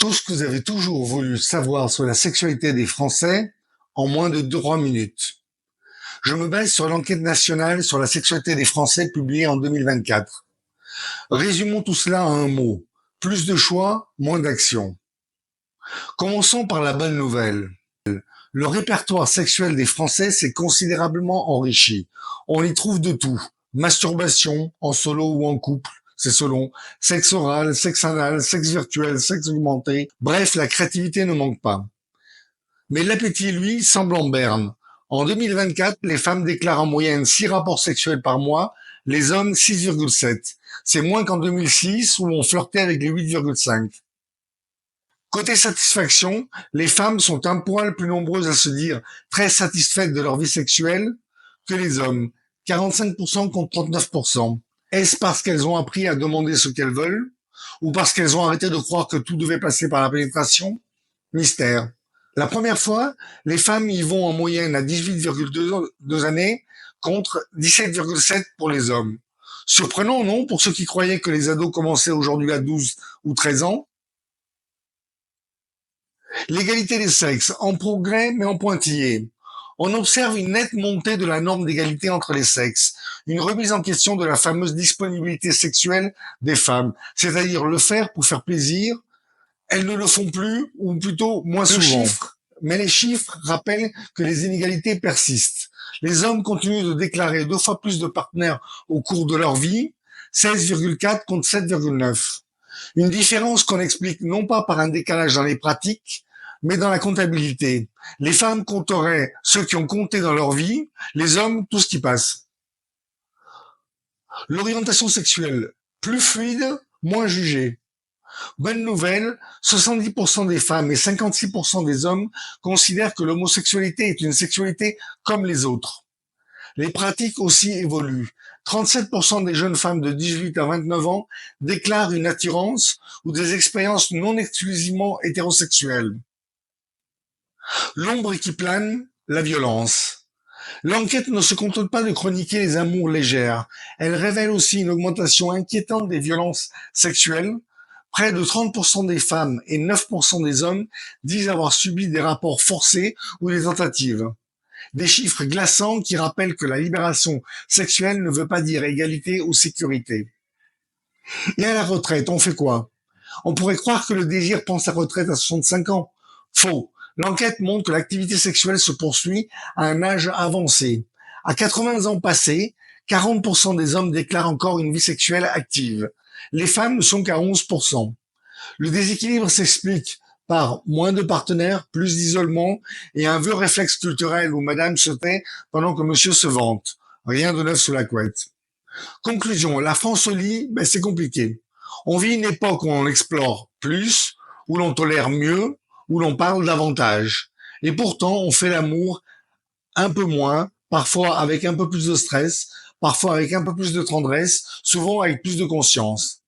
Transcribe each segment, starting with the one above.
Tout ce que vous avez toujours voulu savoir sur la sexualité des Français en moins de 3 minutes. Je me base sur l'enquête nationale sur la sexualité des Français publiée en 2024. Résumons tout cela à un mot. Plus de choix, moins d'action. Commençons par la bonne nouvelle. Le répertoire sexuel des Français s'est considérablement enrichi. On y trouve de tout. Masturbation, en solo ou en couple, c'est selon. Sexe oral, sexe anal, sexe virtuel, sexe augmenté. Bref, la créativité ne manque pas. Mais l'appétit, lui, semble en berne. En 2024, les femmes déclarent en moyenne 6 rapports sexuels par mois, les hommes 6,7. C'est moins qu'en 2006 où on flirtait avec les 8,5. Côté satisfaction, les femmes sont un poil plus nombreuses à se dire très satisfaites de leur vie sexuelle que les hommes, 45% contre 39%. Est-ce parce qu'elles ont appris à demander ce qu'elles veulent ou parce qu'elles ont arrêté de croire que tout devait passer par la pénétration? Mystère. La première fois, les femmes y vont en moyenne à 18,2 années contre 17,7 pour les hommes. Surprenant, non, pour ceux qui croyaient que les ados commençaient aujourd'hui à 12 ou 13 ans? L'égalité des sexes, en progrès mais en pointillé. On observe une nette montée de la norme d'égalité entre les sexes, une remise en question de la fameuse disponibilité sexuelle des femmes, c'est-à-dire le faire pour faire plaisir. Elles ne le font plus, ou plutôt moins souvent. Mais les chiffres rappellent que les inégalités persistent. Les hommes continuent de déclarer 2 fois plus de partenaires au cours de leur vie, 16,4 contre 7,9. Une différence qu'on explique non pas par un décalage dans les pratiques, mais dans la comptabilité. Les femmes compteraient ceux qui ont compté dans leur vie, les hommes tout ce qui passe. L'orientation sexuelle, plus fluide, moins jugée. Bonne nouvelle, 70% des femmes et 56% des hommes considèrent que l'homosexualité est une sexualité comme les autres. Les pratiques aussi évoluent. 37% des jeunes femmes de 18 à 29 ans déclarent une attirance ou des expériences non exclusivement hétérosexuelles. L'ombre qui plane, la violence. L'enquête ne se contente pas de chroniquer les amours légères. Elle révèle aussi une augmentation inquiétante des violences sexuelles. Près de 30% des femmes et 9% des hommes disent avoir subi des rapports forcés ou des tentatives. Des chiffres glaçants qui rappellent que la libération sexuelle ne veut pas dire égalité ou sécurité. Et à la retraite, on fait quoi? On pourrait croire que le désir prend sa retraite à 65 ans. Faux. L'enquête montre que l'activité sexuelle se poursuit à un âge avancé. À 80 ans passés, 40% des hommes déclarent encore une vie sexuelle active. Les femmes ne sont qu'à 11%. Le déséquilibre s'explique par moins de partenaires, plus d'isolement et un vieux réflexe culturel où madame se tait pendant que monsieur se vante. Rien de neuf sous la couette. Conclusion, la France au lit, c'est compliqué. On vit une époque où on explore plus, où l'on tolère mieux, où l'on parle davantage. Et pourtant, on fait l'amour un peu moins, parfois avec un peu plus de stress, parfois avec un peu plus de tendresse, souvent avec plus de conscience.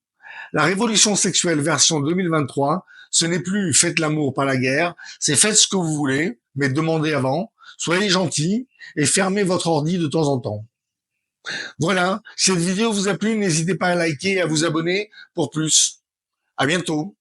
La révolution sexuelle version 2023, ce n'est plus faites l'amour pas la guerre, c'est faites ce que vous voulez, mais demandez avant, soyez gentils et fermez votre ordi de temps en temps. Voilà, si cette vidéo vous a plu, n'hésitez pas à liker et à vous abonner pour plus. À bientôt.